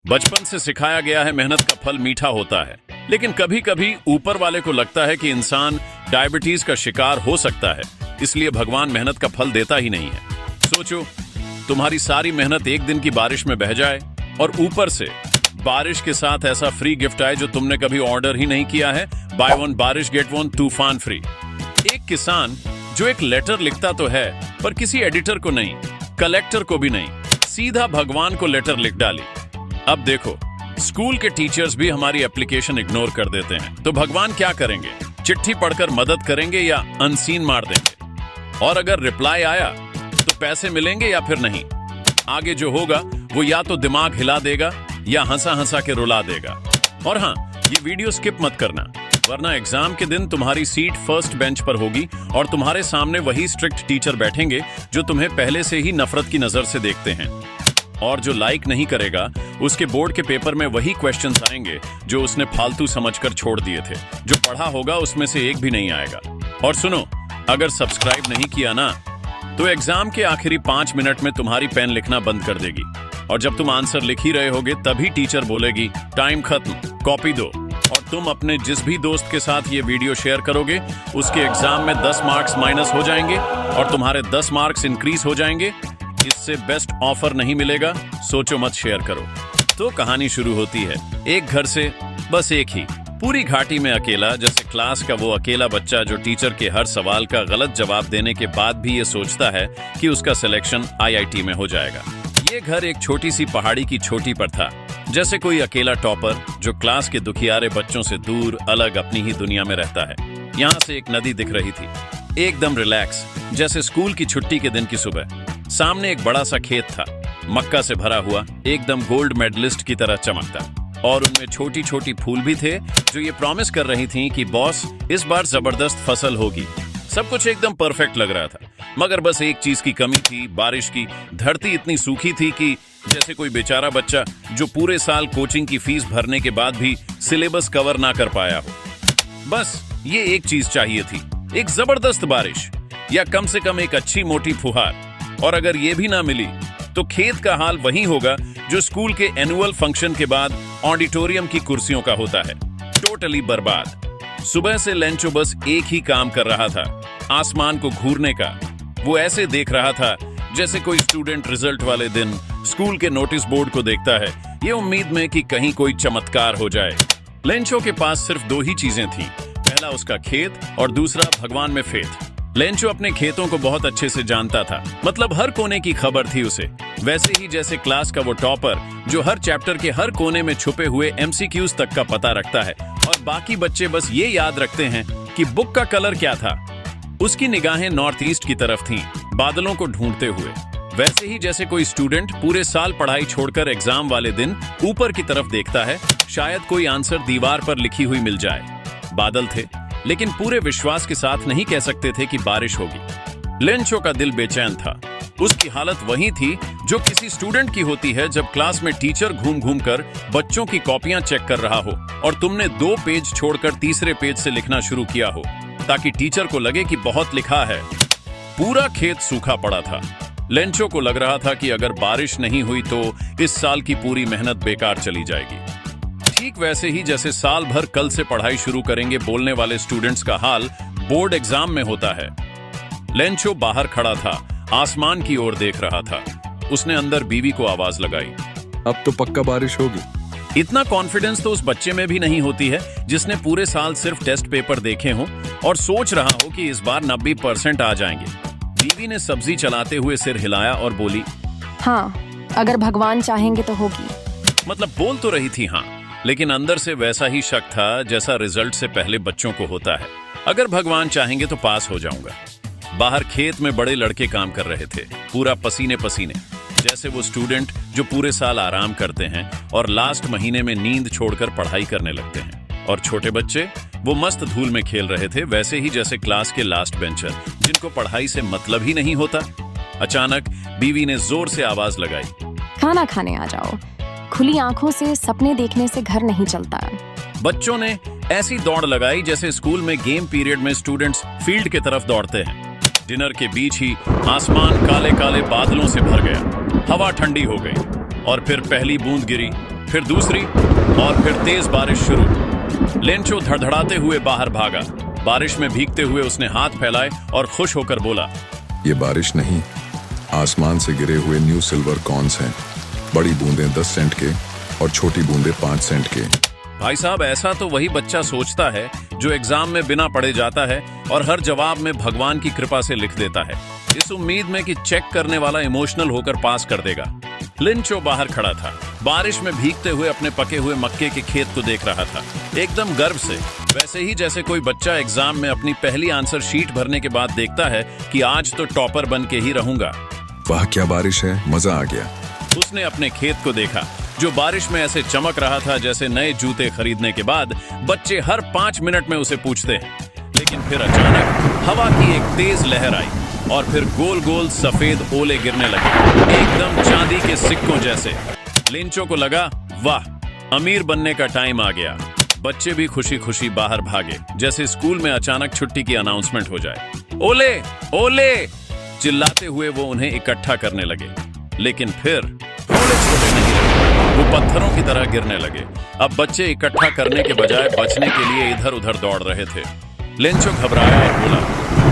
बचपन से सिखाया गया है मेहनत का फल मीठा होता है, लेकिन कभी कभी ऊपर वाले को लगता है कि इंसान डायबिटीज का शिकार हो सकता है, इसलिए भगवान मेहनत का फल देता ही नहीं है। सोचो, तुम्हारी सारी मेहनत एक दिन की बारिश में बह जाए और ऊपर से बारिश के साथ ऐसा फ्री गिफ्ट आए जो तुमने कभी ऑर्डर ही नहीं किया है। बाय वन बारिश गेट वन तूफान फ्री। एक किसान जो एक लेटर लिखता तो है पर किसी एडिटर को नहीं, कलेक्टर को भी नहीं, सीधा भगवान को लेटर लिख डाली। अब देखो, स्कूल के टीचर्स भी हमारी एप्लीकेशन इग्नोर कर देते हैं, तो भगवान क्या करेंगे? चिट्ठी पढ़कर मदद करेंगे या अनसीन मार देंगे? और अगर रिप्लाई आया तो पैसे मिलेंगे या फिर नहीं? आगे जो होगा वो या तो दिमाग हिला देगा या हंसा हंसा के रुला देगा। और हाँ, ये वीडियो स्किप मत करना, वरना एग्जाम के दिन तुम्हारी सीट फर्स्ट बेंच पर होगी और तुम्हारे सामने वही स्ट्रिक्ट टीचर बैठेंगे जो तुम्हें पहले से ही नफरत की नजर से देखते हैं। और जो लाइक नहीं करेगा उसके बोर्ड के पेपर में वही क्वेश्चंस आएंगे जो उसने फालतू समझकर छोड़ दिए थे। जो पढ़ा होगा उसमें से एक भी नहीं आएगा। और सुनो, अगर सब्सक्राइब नहीं किया ना तो एग्जाम के आखिरी 5 मिनट में तुम्हारी पेन लिखना बंद कर देगी, और जब तुम आंसर लिख ही रहे होगे तभी टीचर बोलेगी टाइम खत्म, कॉपी दो। और तुम अपने जिस भी दोस्त के साथ ये वीडियो शेयर करोगे उसके एग्जाम में 10 मार्क्स माइनस हो जाएंगे और तुम्हारे 10 मार्क्स इंक्रीज हो जाएंगे। इससे बेस्ट ऑफर नहीं मिलेगा, सोचो मत, शेयर करो। तो कहानी शुरू होती है एक घर से, बस एक ही, पूरी घाटी में अकेला, जैसे क्लास का वो अकेला बच्चा जो टीचर के हर सवाल का गलत जवाब देने के बाद भी ये सोचता है कि उसका सिलेक्शन IIT में हो जाएगा। ये घर एक छोटी सी पहाड़ी की चोटी पर था, जैसे कोई अकेला टॉपर जो क्लास के दुखियारे बच्चों से दूर अलग अपनी ही दुनिया में रहता है। यहाँ से एक नदी दिख रही थी, एकदम रिलैक्स, जैसे स्कूल की छुट्टी के दिन की सुबह। सामने एक बड़ा सा खेत था, मक्का से भरा हुआ, एकदम गोल्ड मेडलिस्ट की तरह चमकता। और उनमें छोटी छोटी फूल भी थे जो ये प्रॉमिस कर रही थीं कि बॉस, इस बार जबरदस्त फसल होगी। सब कुछ एकदम परफेक्ट लग रहा था, मगर बस एक चीज की कमी थी, बारिश की। धरती इतनी सूखी थी कि जैसे कोई बेचारा बच्चा जो पूरे साल कोचिंग की फीस भरने के बाद भी सिलेबस कवर ना कर पाया हो। बस ये एक चीज चाहिए थी, एक जबरदस्त बारिश या कम से कम एक अच्छी मोटी फुहार। और अगर ये भी ना मिली तो खेत का हाल वही होगा जो स्कूल के एनुअल फंक्शन के बाद ऑडिटोरियम की कुर्सियों का होता है, टोटली बर्बाद। सुबह से लेंचो बस एक ही काम कर रहा था, आसमान को घूरने का। वो ऐसे देख रहा था जैसे कोई स्टूडेंट रिजल्ट वाले दिन स्कूल के नोटिस बोर्ड को देखता है, ये उम्मीद में कि कहीं कोई चमत्कार हो जाए। लेंचो के पास सिर्फ 2 ही चीजें थीं, पहला उसका खेत और दूसरा भगवान में फेथ। लेंचो अपने खेतों को बहुत अच्छे से जानता था, मतलब हर कोने की खबर थी उसे। वैसे ही जैसे क्लास का वो टॉपर जो हर चैप्टर के हर कोने में छुपे हुए MCQs तक का पता रखता है और बाकी बच्चे बस ये याद रखते हैं कि बुक का कलर क्या था। उसकी निगाहें नॉर्थ ईस्ट की तरफ थीं, बादलों को ढूंढते हुए। वैसे ही जैसे कोई स्टूडेंट पूरे साल पढ़ाई छोड़कर एग्जाम वाले दिन ऊपर की तरफ देखता है, शायद कोई आंसर दीवार पर लिखी हुई मिल जाए। बादल थे, लेकिन पूरे विश्वास के साथ नहीं कह सकते थे कि बारिश होगी। लेंचो का दिल बेचैन था। उसकी हालत वही थी जो किसी स्टूडेंट की होती है जब क्लास में टीचर घूम घूम कर बच्चों की कॉपियां चेक कर रहा हो और तुमने 2 पेज छोड़कर तीसरे पेज से लिखना शुरू किया हो ताकि टीचर को लगे कि बहुत लिखा है। पूरा खेत सूखा पड़ा था। लेंचो को लग रहा था कि अगर बारिश नहीं हुई तो इस साल की पूरी मेहनत बेकार चली जाएगी। ठीक वैसे ही जैसे साल भर कल से पढ़ाई शुरू करेंगे बोलने वाले स्टूडेंट्स का हाल बोर्ड एग्जाम में होता है। लेंचो बाहर खड़ा था, आसमान की ओर देख रहा था। उसने अंदर बीवी को आवाज लगाई, अब तो पक्का बारिश होगी। इतना कॉन्फिडेंस तो उस बच्चे में भी नहीं होती है जिसने पूरे साल सिर्फ टेस्ट पेपर देखे हों और सोच रहा हो कि इस बार 90% आ जाएंगे। बीवी ने सब्जी चलाते हुए सिर हिलाया और बोली, हाँ, अगर भगवान चाहेंगे तो होगी। मतलब बोल तो रही थी हाँ, लेकिन अंदर से वैसा ही शक था जैसा रिजल्ट से पहले बच्चों को होता है, अगर भगवान चाहेंगे तो पास हो जाऊंगा। बाहर खेत में बड़े लड़के काम कर रहे थे, पूरा पसीने पसीने, जैसे वो स्टूडेंट जो पूरे साल आराम करते हैं और लास्ट महीने में नींद छोड़कर पढ़ाई करने लगते हैं। और छोटे बच्चे वो मस्त धूल में खेल रहे थे, वैसे ही जैसे क्लास के लास्ट बेंचर जिनको पढ़ाई से मतलब ही नहीं होता। अचानक बीवी ने जोर से आवाज लगाई, खाना खाने आ जाओ, खुली आंखों से सपने देखने से घर नहीं चलता। बच्चों ने ऐसी दौड़ लगाई जैसे स्कूल में गेम पीरियड में स्टूडेंट्स फील्ड की तरफ दौड़ते हैं। डिनर के बीच ही आसमान काले काले बादलों से भर गया, हवा ठंडी हो गई और फिर पहली बूंद गिरी। फिर दूसरी और फिर तेज बारिश शुरू। लेंचो धड़धड़ाते हुए बाहर भागा। बारिश में भीगते हुए उसने हाथ फैलाए और खुश होकर बोला, ये बारिश नहीं, आसमान से गिरे हुए न्यू सिल्वर कॉर्न्स हैं। बड़ी बूंदें 10 सेंट के और छोटी बूंदें 5 सेंट के। भाई साहब, ऐसा तो वही बच्चा सोचता है जो एग्जाम में बिना पढ़े जाता है और हर जवाब में भगवान की कृपा से लिख देता है, इस उम्मीद में कि चेक करने वाला इमोशनल होकर पास कर देगा। लिंचो बाहर खड़ा था, बारिश में भीगते हुए अपने पके हुए मक्के के खेत को देख रहा था, एकदम गर्व से, वैसे ही जैसे कोई बच्चा एग्जाम में अपनी पहली आंसर शीट भरने के बाद देखता है कि आज तो टॉपर बन के ही रहूंगा। वाह क्या बारिश है, मजा आ गया। उसने अपने खेत को देखा जो बारिश में ऐसे चमक रहा था जैसे नए जूते खरीदने के बाद बच्चे हर 5 मिनट में उसे पूछते हैं। लेकिन फिर अचानक हवा की एक तेज लहर आई और फिर गोल गोल सफेद ओले गिरने लगे, एकदम चांदी के सिक्कों जैसे। लिंचो को लगा, वाह, अमीर बनने का टाइम आ गया। बच्चे भी खुशी खुशी बाहर भागे जैसे स्कूल में अचानक छुट्टी की अनाउंसमेंट हो जाए। ओले ओले चिल्लाते हुए वो उन्हें इकट्ठा करने लगे, लेकिन फिर थोड़े छोटे नहीं रहे, वो पत्थरों की तरह गिरने लगे। अब बच्चे इकट्ठा करने के बजाय बचने के लिए इधर उधर दौड़ रहे थे। लेंचो घबराया और बोला,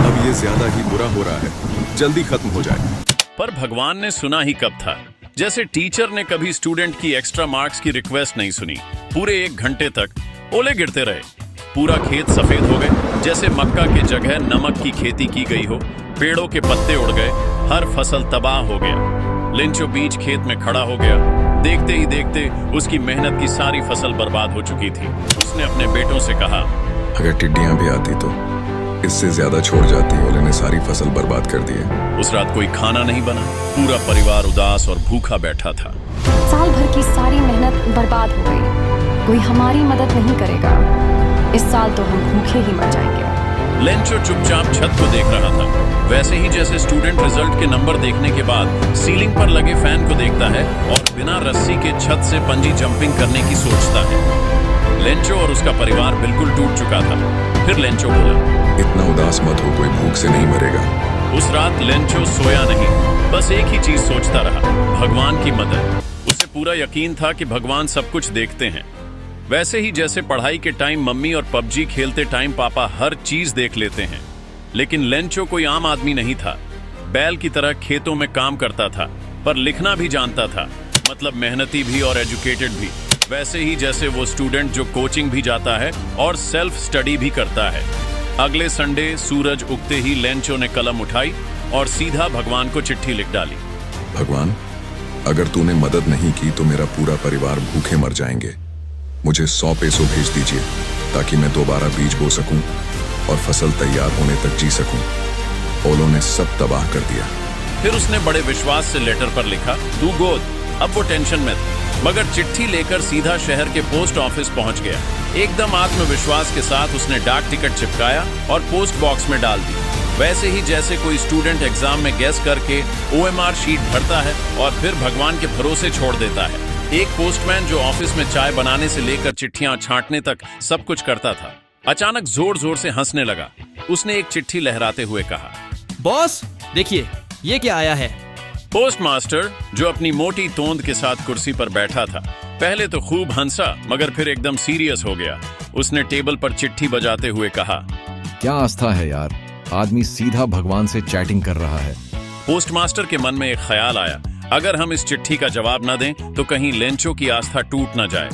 अब ये ज्यादा ही बुरा हो रहा है, जल्दी खत्म हो जाए। पर भगवान ने सुना ही कब था, जैसे टीचर ने कभी स्टूडेंट की एक्स्ट्रा मार्क्स की रिक्वेस्ट नहीं सुनी। पूरे 1 घंटे तक ओले गिरते रहे, पूरा खेत सफेद हो गए जैसे मक्का के जगह नमक की खेती की गई हो। पेड़ों के पत्ते उड़ गए, हर फसल तबाह हो गया। लिंचो बीच खेत में खड़ा हो गया। देखते ही देखते उसकी मेहनत की सारी फसल बर्बाद हो चुकी थी। उसने अपने बेटों से कहा, अगर टिड्डियां भी आती तो इससे ज्यादा छोड़ जाती, ओले ने सारी फसल बर्बाद कर दी है। उस रात कोई खाना नहीं बना, पूरा परिवार उदास और भूखा बैठा था। साल भर की सारी मेहनत बर्बाद हो गई, कोई हमारी मदद नहीं करेगा। इस साल तो हम भूखे ही मर जाएंगे। लेंचो चुपचाप छत को देख रहा था, वैसे ही जैसे स्टूडेंट रिजल्ट के नंबर देखने के बाद सीलिंग पर लगे फैन को देखता है और बिना रस्सी के छत से पंजी जंपिंग करने की सोचता है। लेंचो और उसका परिवार बिल्कुल टूट चुका था। फिर लेंचो बोला, इतना उदास मत हो, कोई भूख से नहीं मरेगा। उस रात लेंचो सोया नहीं, बस एक ही चीज सोचता रहा, भगवान की मदद। उसे पूरा यकीन था कि भगवान सब कुछ देखते हैं। वैसे ही जैसे पढ़ाई के टाइम मम्मी और पबजी खेलते टाइम पापा हर चीज देख लेते हैं। लेकिन लेंचो कोई आम आदमी नहीं था, बैल की तरह खेतों में काम करता था, पर लिखना भी जानता था, मतलब मेहनती भी और एजुकेटेड भी। वैसे ही जैसे वो स्टूडेंट जो कोचिंग भी जाता है और सेल्फ स्टडी भी करता है। अगले संडे सूरज उगते ही लेंचो ने कलम उठाई और सीधा भगवान को चिट्ठी लिख डाली। भगवान, अगर तूने मदद नहीं की तो मेरा पूरा परिवार भूखे मर जाएंगे। मुझे 100 पैसों भेज दीजिए ताकि मैं दोबारा बीज बो सकूं और फसल तैयार होने तक जी सकूं। ओलों ने सब तबाह कर दिया। फिर उसने बड़े विश्वास से लेटर पर लिखा, तू गोद। अब वो टेंशन में था, मगर चिट्ठी लेकर सीधा शहर के पोस्ट ऑफिस पहुंच गया। एकदम आत्मविश्वास के साथ उसने डाक टिकट चिपकाया और पोस्ट बॉक्स में डाल दी, वैसे ही जैसे कोई स्टूडेंट एग्जाम में गेस करके OMR शीट भरता है और फिर भगवान के भरोसे छोड़ देता है। एक पोस्टमैन जो ऑफिस में चाय बनाने से लेकर चिट्ठियां छांटने तक सब कुछ करता था, अचानक जोर जोर से हंसने लगा। उसने एक चिट्ठी लहराते हुए कहा, बॉस देखिए ये क्या आया है। पोस्टमास्टर जो अपनी मोटी तोंद के साथ कुर्सी पर बैठा था, पहले तो खूब हंसा मगर फिर एकदम सीरियस हो गया। उसने टेबल पर चिट्ठी बजाते हुए कहा, क्या आस्था है यार, आदमी सीधा भगवान से चैटिंग कर रहा है। पोस्टमास्टर के मन में एक ख्याल आया, अगर हम इस चिट्ठी का जवाब न दें तो कहीं लेंचो की आस्था टूट न जाए।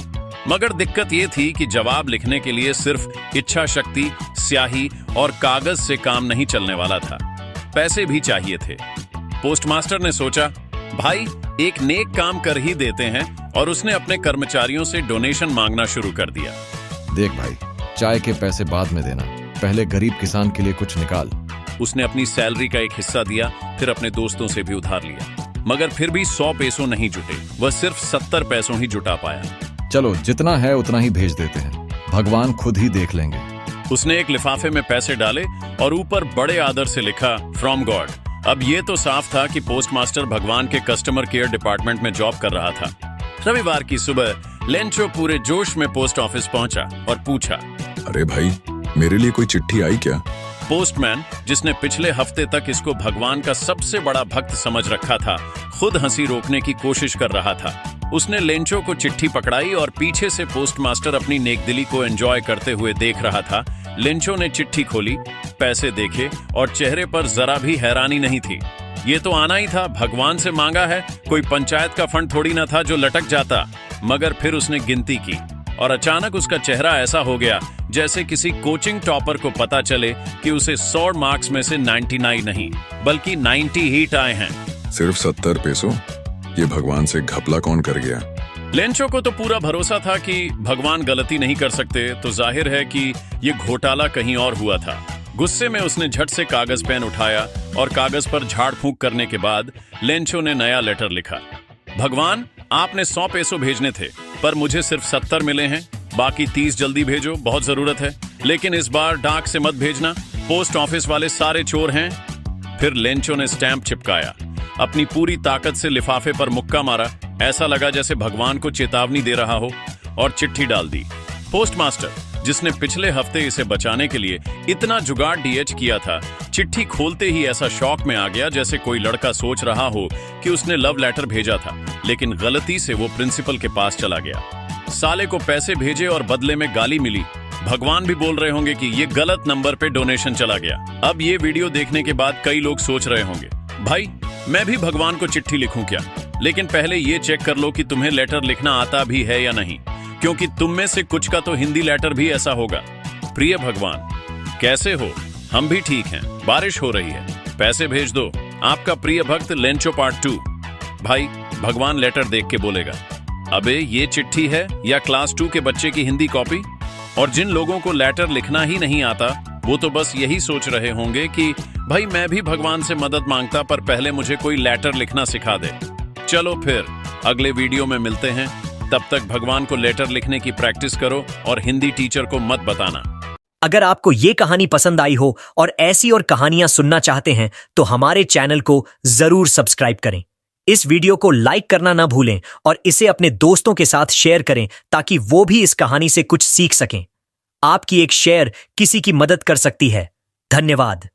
मगर दिक्कत ये थी कि जवाब लिखने के लिए सिर्फ इच्छा शक्ति, स्याही और कागज से काम नहीं चलने वाला था, पैसे भी चाहिए थे। पोस्टमास्टर ने सोचा, भाई एक नेक काम कर ही देते हैं, और उसने अपने कर्मचारियों से डोनेशन मांगना शुरू कर दिया। देख भाई, चाय के पैसे बाद में देना, पहले गरीब किसान के लिए कुछ निकाल। उसने अपनी सैलरी का एक हिस्सा दिया, फिर अपने दोस्तों से भी उधार लिया, मगर फिर भी 100 पैसों नहीं जुटे। वह सिर्फ 70 पैसों ही जुटा पाया। चलो जितना है उतना ही भेज देते हैं, भगवान खुद ही देख लेंगे। उसने एक लिफाफे में पैसे डाले और ऊपर बड़े आदर से लिखा, फ्रॉम गॉड। अब ये तो साफ था कि पोस्टमास्टर भगवान के कस्टमर केयर डिपार्टमेंट में जॉब कर रहा था। रविवार की सुबह लेंचो पूरे जोश में पोस्ट ऑफिस पहुंचा और पूछा, अरे भाई, मेरे लिए कोई चिट्ठी आई क्या? पोस्टमैन, जिसने पिछले हफ्ते तक इसको भगवान का सबसे बड़ा भक्त समझ रखा था, खुद हंसी रोकने की कोशिश कर रहा था। उसने लेंचो को चिट्ठी पकड़ाई और पीछे से पोस्टमास्टर अपनी नेकदिली को एंजॉय करते हुए देख रहा था। लेंचो ने चिट्ठी खोली, पैसे देखे और चेहरे पर जरा भी हैरानी नहीं थी। ये तो आना ही था, भगवान से मांगा है, कोई पंचायत का फंड थोड़ी ना था जो लटक जाता। मगर फिर उसने गिनती की और अचानक उसका चेहरा ऐसा हो गया जैसे किसी कोचिंग टॉपर को पता चले कि उसे 100 मार्क्स में से 99 नहीं बल्कि 90 हिट आए हैं। सिर्फ 70 पैसों? ये भगवान से घपला कौन कर गया? लेंचो को तो पूरा भरोसा था कि भगवान गलती नहीं कर सकते, तो जाहिर है कि ये घोटाला कहीं और हुआ था। गुस्से में उसने झट से कागज पेन उठाया और कागज पर झाड़ फूंक करने के बाद लेंचो ने नया लेटर लिखा। भगवान, आपने 100 पैसों भेजने थे, पर मुझे सिर्फ 70 मिले हैं। बाकी 30 जल्दी भेजो, बहुत जरूरत है। लेकिन इस बार डाक से मत भेजना, पोस्ट ऑफिस वाले सारे चोर हैं। फिर लेंचो ने स्टैंप चिपकाया, अपनी पूरी ताकत से लिफाफे पर मुक्का मारा, ऐसा लगा जैसे भगवान को चेतावनी दे रहा हो, और चिट्ठी डाल दी। पोस्टमास्टर, जिसने पिछले हफ्ते इसे बचाने के लिए इतना जुगाड़ डीएच किया था, चिट्ठी खोलते ही ऐसा शॉक में आ गया जैसे कोई लड़का सोच रहा हो कि उसने लव लेटर भेजा था, लेकिन गलती से वो प्रिंसिपल के पास चला गया। साले को पैसे भेजे और बदले में गाली मिली। भगवान भी बोल रहे होंगे कि ये गलत नंबर पे डोनेशन चला गया। अब ये वीडियो देखने के बाद कई लोग सोच रहे होंगे, भाई मैं भी भगवान को चिट्ठी लिखूं क्या? लेकिन पहले ये चेक कर लो कि तुम्हें लेटर लिखना आता भी है या नहीं, क्योंकि तुम में से कुछ का तो हिंदी लेटर भी ऐसा होगा। प्रिय भगवान, कैसे हो? हम भी ठीक हैं, बारिश हो रही है, पैसे भेज दो। आपका प्रिय भक्त लेंचो पार्ट 2। भाई, भगवान लेटर देख के बोलेगा, अबे ये चिट्ठी है या क्लास 2 के बच्चे की हिंदी कॉपी? और जिन लोगों को लेटर लिखना ही नहीं आता, वो तो बस यही सोच रहे होंगे कि भाई मैं भी भगवान से मदद मांगता, पर पहले मुझे कोई लेटर लिखना सिखा दे। चलो फिर अगले वीडियो में मिलते हैं। तब तक भगवान को लेटर लिखने की प्रैक्टिस करो और हिंदी टीचर को मत बताना। अगर आपको ये कहानी पसंद आई हो और ऐसी और कहानियां सुनना चाहते हैं तो हमारे चैनल को जरूर सब्सक्राइब करें। इस वीडियो को लाइक करना ना भूलें और इसे अपने दोस्तों के साथ शेयर करें ताकि वो भी इस कहानी से कुछ सीख सकें। आपकी एक शेयर किसी की मदद कर सकती है। धन्यवाद।